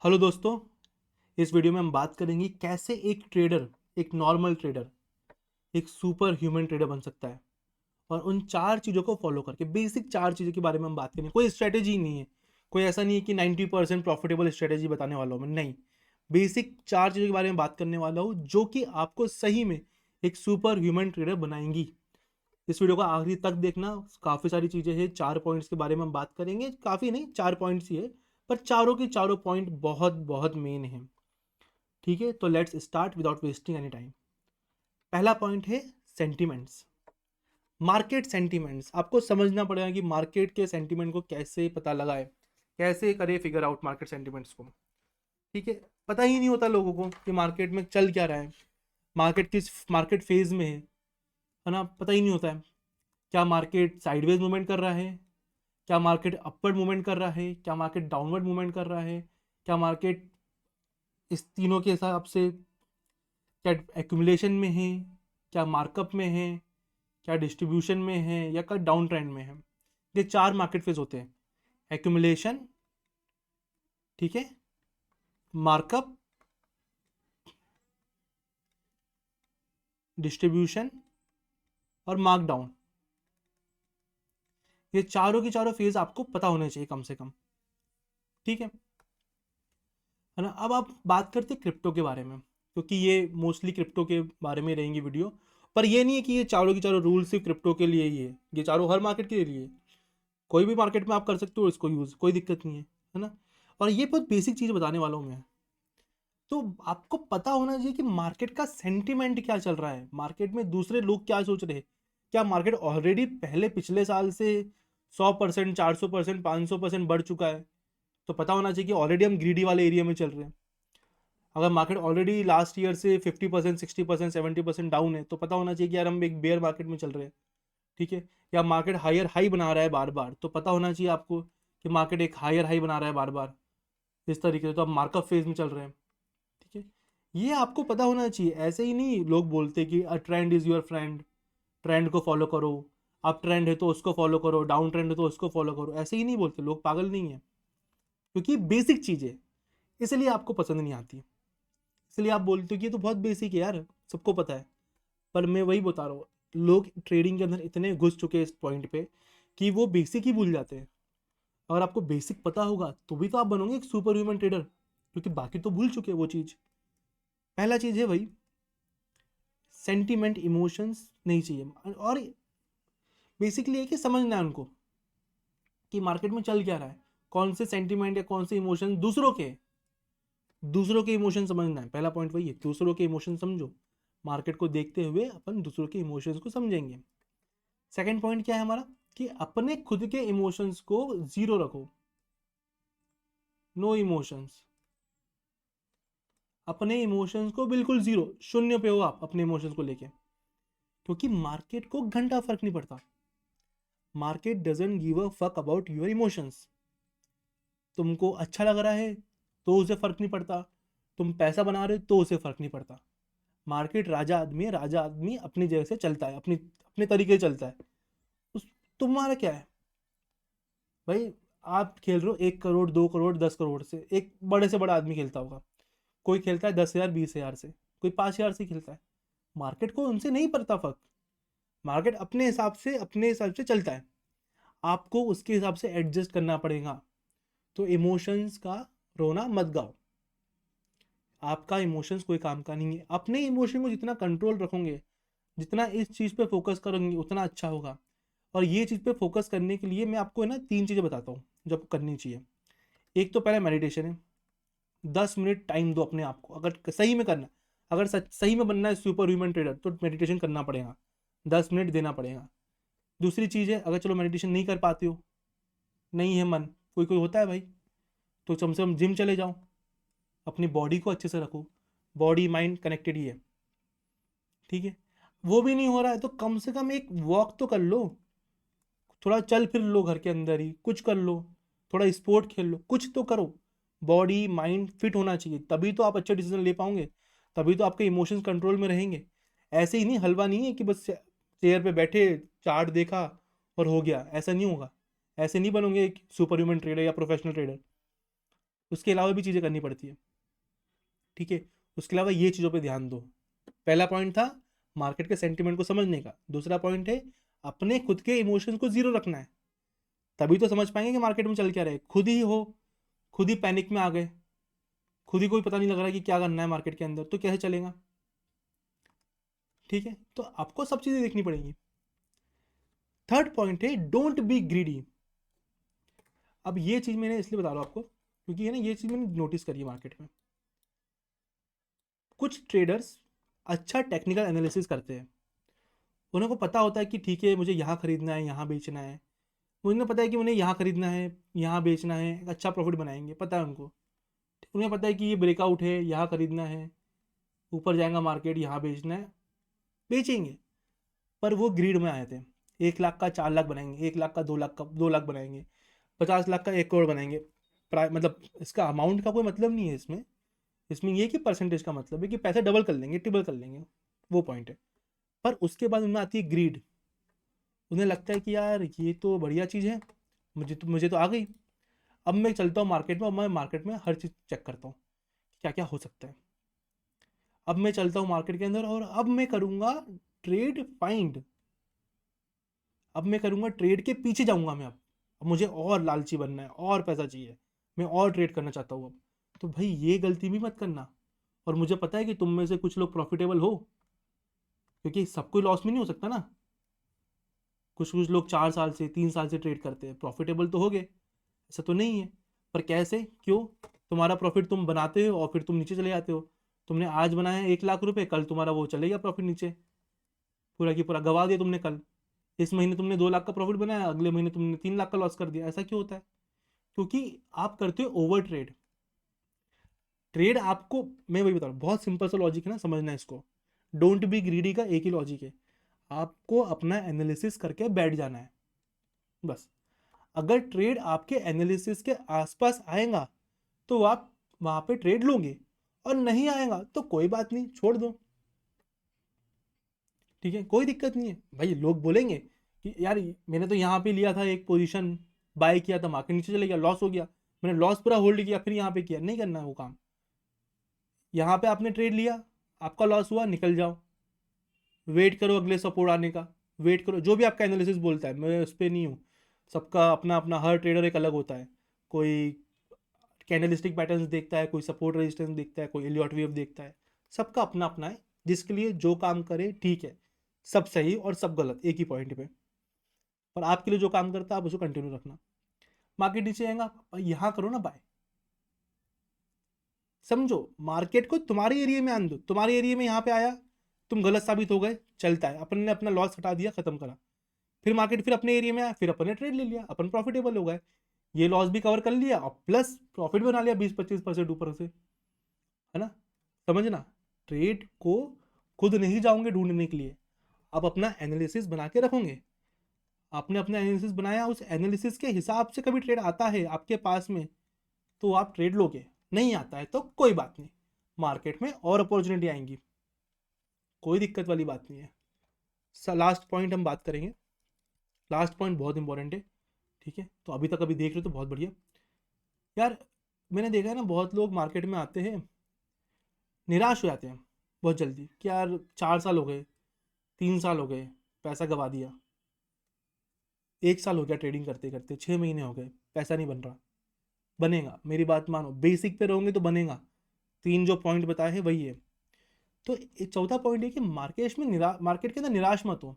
Hello दोस्तों, इस video में हम बात करेंगे कैसे एक ट्रेडर, एक नॉर्मल ट्रेडर, एक सुपर ह्यूमन ट्रेडर बन सकता है। और उन चार चीज़ों को फॉलो करके, बेसिक चार चीज़ों के बारे में हम बात करेंगे। कोई स्ट्रेटेजी नहीं है, कोई ऐसा नहीं है कि 90% प्रॉफिटेबल स्ट्रेटेजी बताने वाला हूँ मैं, नहीं। बेसिक चार चीज़ों के बारे में बात करने वाला हूँ जो कि आपको सही में एक सुपर ह्यूमन ट्रेडर बनाएंगी। इस वीडियो को आखिरी तक देखना, काफ़ी सारी चीज़ें हैं। 4 पॉइंट्स के बारे में हम बात करेंगे, काफ़ी नहीं, 4 पॉइंट्स ही है, पर चारों के चारों पॉइंट बहुत बहुत मेन है। ठीक है, तो let's start without wasting any time. पहला पॉइंट है सेंटिमेंट्स। मार्केट सेंटिमेंट्स आपको समझना पड़ेगा कि मार्केट के सेंटिमेंट को कैसे पता लगाए, कैसे करे फिगर आउट मार्केट सेंटिमेंट्स को। ठीक है, पता ही नहीं होता लोगों को कि मार्केट में चल क्या रहा है, मार्केट किस मार्केट फेज में है ना, पता ही नहीं होता है। क्या मार्केट साइडवेज मूवमेंट कर रहा है, क्या मार्केट अपवर्ड मूवमेंट कर रहा है, क्या मार्केट डाउनवर्ड मूवमेंट कर रहा है, क्या मार्केट इस तीनों के हिसाब से क्या एक्यूमुलेशन में है, क्या मार्कअप में है, क्या डिस्ट्रीब्यूशन में है, या क्या डाउन ट्रेंड में है। ये चार मार्केट फेज होते हैं: एक्यूमुलेशन, ठीक है, मार्कअप, डिस्ट्रीब्यूशन और मार्क डाउन। ये चारों की चारों फेज आपको पता होने चाहिए कम से कम। ठीक है ना। अब आप बात करते हैं क्रिप्टो के बारे में, क्योंकि ये मोस्टली क्रिप्टो के बारे में रहेंगी वीडियो। पर ये नहीं है कि ये चारों की चारों रूल सिर्फ क्रिप्टो के लिए ही है, ये चारों हर मार्केट के लिए है। कोई भी मार्केट में आप कर सकते हो इसको यूज़, कोई दिक्कत नहीं है ना। और ये बहुत बेसिक चीज़ बताने वाला हूँ मैं। तो आपको पता होना चाहिए कि मार्केट का सेंटिमेंट क्या चल रहा है, मार्केट में दूसरे लोग क्या सोच रहे हैं। क्या मार्केट ऑलरेडी पहले पिछले साल से 100%, 400%, 500% बढ़ चुका है, तो पता होना चाहिए कि ऑलरेडी हम ग्रीडी वाले एरिया में चल रहे हैं। अगर मार्केट ऑलरेडी लास्ट ईयर से 50%, 60%, 70% डाउन है, तो पता होना चाहिए कि यार हम एक बेयर मार्केट में चल रहे हैं। ठीक है, या मार्केट हायर हाई बना रहा है बार बार, तो पता होना चाहिए आपको कि मार्केट एक हायर हाई बना रहा है बार बार। इस तरीके से तो आप मार्कअप फेज में चल रहे हैं। ठीक है, ये आपको पता होना चाहिए। ऐसे ही नहीं लोग बोलते कि a trend is your friend, trend को फॉलो करो, अप ट्रेंड है तो उसको फॉलो करो, डाउन ट्रेंड है तो उसको फॉलो करो। ऐसे ही नहीं बोलते लोग, पागल नहीं है, क्योंकि बेसिक चीज़ है, इसलिए आपको पसंद नहीं आती। इसलिए आप बोलते हो कि ये तो बहुत बेसिक है यार, सबको पता है। पर मैं वही बता रहा हूँ, लोग ट्रेडिंग के अंदर इतने घुस चुके हैं इस पॉइंट पे कि वो बेसिक ही भूल जाते हैं। अगर आपको बेसिक पता होगा तो भी तो आप बनोगे एक सुपर ह्यूमन ट्रेडर, क्योंकि बाकी तो भूल चुके हैं वो चीज़। पहला चीज़ है भाई, सेंटीमेंट, इमोशंस नहीं चाहिए। और बेसिकली है कि समझना है उनको कि मार्केट में चल क्या रहा है, कौन से सेंटीमेंट या कौन से इमोशन दूसरों के इमोशन समझना है। पहला पॉइंट वही है, दूसरों के इमोशन समझो। मार्केट को देखते हुए अपन दूसरों के इमोशंस को समझेंगे। सेकंड पॉइंट क्या है हमारा, कि अपने खुद के इमोशंस को जीरो रखो, नो इमोशंस। अपने इमोशंस को बिल्कुल जीरो, शून्य पे हो आप अपने इमोशंस को लेके, क्योंकि मार्केट को घंटा फर्क नहीं पड़ता। Market doesn't give a fuck about your emotions. तुमको अच्छा लग रहा है तो उसे फर्क नहीं पड़ता, तुम पैसा बना रहे हो तो उसे फर्क नहीं पड़ता। मार्केट राजा आदमी है, राजा आदमी अपनी जगह से चलता है, अपनी अपने तरीके से चलता है। उस तुम्हारा क्या है भाई। आप खेल रहे हो 1 करोड़, 2 करोड़, 10 करोड़ से, एक बड़े से बड़ा आदमी खेलता होगा। कोई खेलता है 10,000, 20,000 से, कोई 5,000 से खेलता है। मार्केट को उनसे नहीं पड़ता फर्क। मार्केट अपने हिसाब से चलता है, आपको उसके हिसाब से एडजस्ट करना पड़ेगा। तो इमोशंस का रोना मत गाओ। आपका इमोशंस कोई काम का नहीं है। अपने इमोशन को जितना कंट्रोल रखोगे, जितना इस चीज़ पे फोकस करोगे, उतना अच्छा होगा। और ये चीज़ पे फोकस करने के लिए मैं आपको है ना 3 चीज़ें बताता हूँ जो आपको करनी चाहिए। एक तो पहले मेडिटेशन है। 10 मिनट टाइम दो अपने आप को, अगर सही में करना, अगर सही में बनना है सुपर ह्यूमन ट्रेडर, तो मेडिटेशन करना पड़ेगा, 10 मिनट देना पड़ेगा। दूसरी चीज़ है, अगर चलो मेडिटेशन नहीं कर पाते हो, नहीं है मन, कोई कोई होता है भाई, तो कम से कम जिम चले जाओ, अपनी बॉडी को अच्छे से रखो। बॉडी माइंड कनेक्टेड ही है। ठीक है, वो भी नहीं हो रहा है तो कम से कम एक वॉक तो कर लो, थोड़ा चल फिर लो, घर के अंदर ही कुछ कर लो, थोड़ा स्पोर्ट खेल लो, कुछ तो करो। बॉडी माइंड फिट होना चाहिए, तभी तो आप अच्छे डिसीजन ले पाओगे, तभी तो आपके इमोशंस कंट्रोल में रहेंगे। ऐसे ही नहीं, हलवा नहीं है कि बस चेयर पे बैठे, चार्ट देखा और हो गया, ऐसा नहीं होगा। ऐसे नहीं बनोगे एक सुपर ह्यूमन ट्रेडर या प्रोफेशनल ट्रेडर। उसके अलावा भी चीज़ें करनी पड़ती है, ठीक है। उसके अलावा ये चीज़ों पे ध्यान दो। पहला पॉइंट था मार्केट के सेंटिमेंट को समझने का, दूसरा पॉइंट है अपने खुद के इमोशंस को जीरो रखना है, तभी तो समझ पाएंगे कि मार्केट में चल क्या रहे। खुद ही हो, खुद ही पैनिक में आ गए, खुद ही कोई पता नहीं लग रहा है कि क्या करना है मार्केट के अंदर, तो कैसे चलेगा, ठीक है। तो आपको सब चीज़ें देखनी पड़ेंगी। थर्ड पॉइंट है डोंट बी ग्रीडी। अब ये चीज़ मैंने इसलिए बता रहा हूँ आपको क्योंकि है ना, ये चीज़ मैंने नोटिस करी है मार्केट में। कुछ ट्रेडर्स अच्छा टेक्निकल एनालिसिस करते हैं, उन्हें को पता होता है कि ठीक है मुझे यहाँ खरीदना है, यहाँ बेचना है, उन्हें पता है कि उन्हें यहाँ खरीदना है, यहाँ बेचना है, अच्छा प्रॉफिट बनाएंगे, पता है उनको। उन्हें पता है कि ये ब्रेकआउट है, यहाँ खरीदना है, ऊपर जाएगा मार्केट, यहाँ बेचना है, बेचेंगे। पर वो ग्रीड में आए थे, 1 लाख का 4 लाख बनाएंगे, 1 लाख का 2 लाख का 2 लाख बनाएंगे, 50 लाख का 1 करोड़ बनाएंगे। मतलब इसका अमाउंट का कोई मतलब नहीं है इसमें, इसमें ये कि परसेंटेज का मतलब है कि पैसे डबल कर लेंगे, ट्रिपल कर लेंगे, वो पॉइंट है। पर उसके बाद उनमें आती है ग्रीड, उन्हें लगता है कि यार ये तो बढ़िया चीज़ है, मुझे तो आ गई, अब मैं चलता हूँ मार्केट में, अब मैं मार्केट में हर चीज़ चेक करता हूँ क्या क्या हो सकता है। अब मैं चलता हूँ मार्केट के अंदर और अब मैं करूँगा ट्रेड फाइंड, अब मैं करूँगा ट्रेड के पीछे जाऊँगा मैं। अब मुझे और लालची बनना है, और पैसा चाहिए, मैं और ट्रेड करना चाहता हूँ अब। तो भाई ये गलती भी मत करना। और मुझे पता है कि तुम में से कुछ लोग प्रॉफिटेबल हो, क्योंकि सब कोई लॉस में नहीं हो सकता ना। कुछ कुछ लोग 4 साल से 3 साल से ट्रेड करते हैं, प्रॉफिटेबल तो हो गए, ऐसा तो नहीं है। पर कैसे, क्यों? तुम्हारा प्रॉफिट तुम बनाते हो और फिर तुम नीचे चले जाते हो। तुमने आज बनाया 1 लाख रुपए, कल तुम्हारा वो चले गया प्रॉफिट नीचे, पूरा की पूरा गवा दिया तुमने कल। इस महीने तुमने 2 लाख का प्रॉफिट बनाया, अगले महीने तुमने 3 लाख का लॉस कर दिया। ऐसा क्यों होता है? क्योंकि आप करते हो ओवर ट्रेड। ट्रेड आपको, मैं वही बता रहा हूँ, बहुत सिंपल सा लॉजिक है ना, समझना है इसको। डोंट बी ग्रीडी का एक ही लॉजिक है, आपको अपना एनालिसिस करके बैठ जाना है बस। अगर ट्रेड आपके एनालिसिस के आसपास आएगा तो आप वहां पे ट्रेड लोगे, और नहीं आएगा तो कोई बात नहीं, छोड़ दो, ठीक है, कोई दिक्कत नहीं है। भाई लोग बोलेंगे कि यार मैंने तो यहाँ पे लिया था एक पोजीशन, बाय किया था, मार्केट नीचे चले गया, लॉस हो गया, मैंने लॉस पूरा होल्ड किया, फिर यहाँ पे किया। नहीं करना है वो काम। यहाँ पे आपने ट्रेड लिया, आपका लॉस हुआ, निकल जाओ, वेट करो अगले सपोर्ट आने का, वेट करो। जो भी आपका एनालिसिस बोलता है, मैं उस पर नहीं हूँ, सबका अपना अपना, हर ट्रेडर एक अलग होता है। कोई कैंडलस्टिक पैटर्न्स देखता है, कोई सपोर्ट रेजिस्टेंस देखता है, कोई एलियट वेव देखता है, सबका अपना अपना है। जिसके लिए जो काम करे ठीक है, सब सही और सब गलत एक ही पॉइंट पे। पर आपके लिए जो काम करता है आप उसको कंटिन्यू रखना। मार्केट नीचे आएगा, यहाँ करो ना बाय। समझो, मार्केट को तुम्हारे एरिया में आन दो, तुम्हारे एरिया में यहाँ पे आया, तुम गलत साबित हो गए, चलता है, अपन ने अपना लॉस हटा दिया, खत्म करा। फिर मार्केट फिर अपने एरिया में आया, फिर अपन ने ट्रेड ले लिया, अपन प्रॉफिटेबल हो गए, ये लॉस भी कवर कर लिया और प्लस प्रॉफिट बना लिया 20-25% ऊपर से, है ना। समझना, ट्रेड को खुद नहीं जाओगे ढूंढने के लिए, आप अपना एनालिसिस बना के रखोगे। आपने अपना एनालिसिस बनाया, उस एनालिसिस के हिसाब से कभी ट्रेड आता है आपके पास में तो आप ट्रेड लोगे, नहीं आता है तो कोई बात नहीं, मार्केट में और अपॉर्चुनिटी आएंगी, कोई दिक्कत वाली बात नहीं है। लास्ट पॉइंट हम बात करेंगे, लास्ट पॉइंट बहुत इंपॉर्टेंट है, ठीक है। तो अभी तक अभी देख रहे हो तो बहुत बढ़िया। यार मैंने देखा है ना, बहुत लोग मार्केट में आते हैं, निराश हो जाते हैं बहुत जल्दी कि यार 4 साल हो गए, 3 साल हो गए, पैसा गवा दिया, 1 साल हो गया ट्रेडिंग करते करते, 6 महीने हो गए, पैसा नहीं बन रहा। बनेगा, मेरी बात मानो, बेसिक पे रहोगे तो बनेगा। तीन जो पॉइंट बताए हैं वही है। तो एक चौथा पॉइंट है कि मार्केट के अंदर निराश मत हो,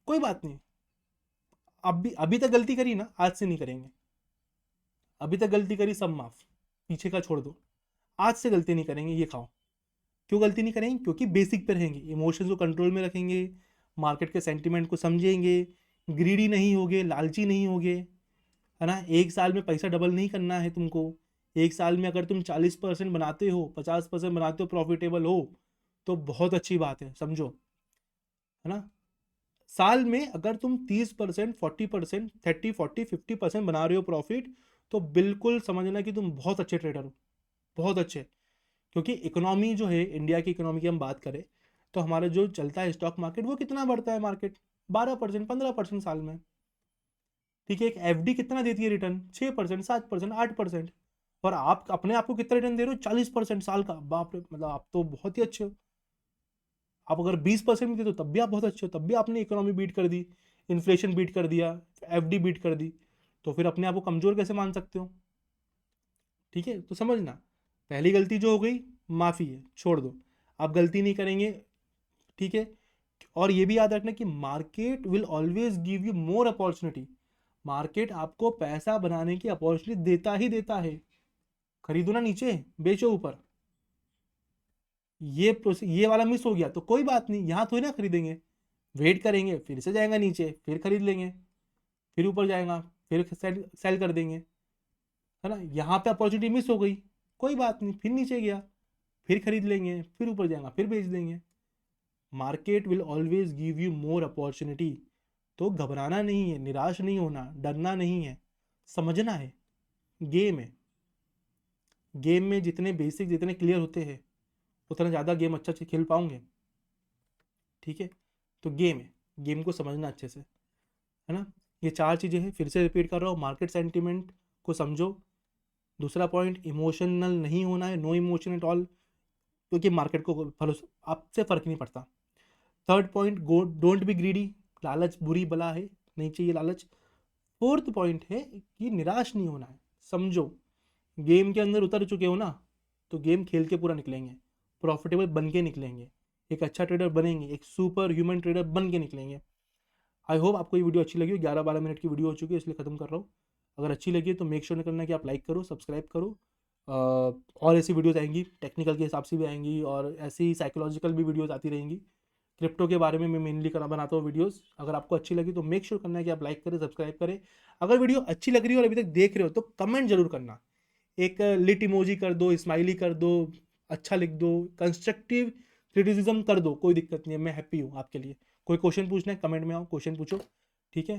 कोई बात नहीं। अभी तक गलती करी ना, आज से नहीं करेंगे। अभी तक गलती करी सब माफ, पीछे का छोड़ दो, आज से गलती नहीं करेंगे, ये खाओ। क्यों गलती नहीं करेंगे? क्योंकि बेसिक पे रहेंगे, इमोशंस को कंट्रोल में रखेंगे, मार्केट के सेंटिमेंट को समझेंगे, ग्रीडी नहीं होगे, लालची नहीं होगे, है ना। 1 साल में पैसा डबल नहीं करना है तुमको। 1 साल में अगर तुम 40% बनाते हो, 50% बनाते हो, प्रॉफिटेबल हो, तो बहुत अच्छी बात है, समझो, है ना। साल में अगर तुम 30%, 40%, 30, 40, 50% बना रहे हो प्रॉफिट, तो बिल्कुल समझना कि तुम बहुत अच्छे ट्रेडर हो, बहुत अच्छे। क्योंकि इकोनॉमी जो है, इंडिया की इकोनॉमी की हम बात करें तो हमारा जो चलता है स्टॉक मार्केट, वो कितना बढ़ता है मार्केट? 12%, 15% साल में, ठीक है। एक एफडी कितना देती है रिटर्न? 6%, 7%, 8%। और आप अपने आप को कितना रिटर्न दे रहे हो? 40% साल का। बाप रे, मतलब आप तो बहुत ही अच्छे हो। आप अगर 20% भी दे दो तब भी आप बहुत अच्छे हो, तब भी आपने इकोनॉमी बीट कर दी, इन्फ्लेशन बीट कर दिया, एफडी बीट कर दी, तो फिर अपने आप को कमजोर कैसे मान सकते हो? ठीक है, तो समझना, पहली गलती जो हो गई माफ़ी है, छोड़ दो, आप गलती नहीं करेंगे। ठीक है, और ये भी याद रखना कि market will always give you more opportunity. Market आपको पैसा बनाने की अपॉर्चुनिटी देता ही देता है। खरीदो ना नीचे, बेचो ऊपर। ये वाला मिस हो गया तो कोई बात नहीं, यहाँ थोड़ी ना खरीदेंगे, वेट करेंगे, फिर से जाएगा नीचे, फिर खरीद लेंगे, फिर ऊपर जाएगा, फिर सेल सेल कर देंगे, है ना। यहाँ पे अपॉर्चुनिटी मिस हो गई, कोई बात नहीं, फिर नीचे गया, फिर खरीद लेंगे, फिर ऊपर जाएगा, फिर बेच देंगे। Market will always give you more opportunity. तो घबराना नहीं है, निराश नहीं होना, डरना नहीं है, समझना है। गेम है, गेम में जितने बेसिक जितने क्लियर होते हैं उतना ज़्यादा गेम अच्छा से खेल पाओगे। ठीक है, तो गेम है, गेम को समझना अच्छे से, है ना। ये 4 चीज़ें हैं, फिर से रिपीट कर रहा हूँ। मार्केट सेंटिमेंट को समझो। दूसरा पॉइंट, इमोशनल नहीं होना है, नो इमोशन एट ऑल, क्योंकि मार्केट को भरोसा आपसे फ़र्क नहीं पड़ता। Third point, go don't be greedy, लालच बुरी बला है, नहीं चाहिए लालच। फोर्थ पॉइंट है कि निराश नहीं होना है। समझो, गेम के अंदर उतर चुके हो ना, तो गेम खेल के पूरा निकलेंगे, प्रॉफिटेबल बन के निकलेंगे, एक अच्छा ट्रेडर बनेंगे, एक सुपर ह्यूमन ट्रेडर बन के निकलेंगे। आई होप आपको ये वीडियो अच्छी लगी हो। 11-12 मिनट की वीडियो हो चुकी है, इसलिए ख़त्म कर रहा हूँ। अगर अच्छी लगी तो मेक श्योर करना कि आप लाइक करो, सब्सक्राइब करो। और ऐसी वीडियोज़ आएंगी, टेक्निकल के हिसाब से भी आएंगी, और ऐसी साइकोलॉजिकल भी वीडियोज़ आती रहेंगी। क्रिप्टो के बारे में मैं मेनली बनाता हूँ वीडियोस। अगर आपको अच्छी लगी तो मेक श्योर करना है कि आप लाइक करें, सब्सक्राइब करें। अगर वीडियो अच्छी लग रही है और अभी तक देख रहे हो तो कमेंट जरूर करना, एक लिट इमोजी कर दो, स्माइली कर दो, अच्छा लिख दो, कंस्ट्रक्टिव क्रिटिसिज्म कर दो, कोई दिक्कत नहीं है, मैं हैप्पी हूँ आपके लिए। कोई क्वेश्चन पूछना है कमेंट में आओ, क्वेश्चन पूछो। ठीक है,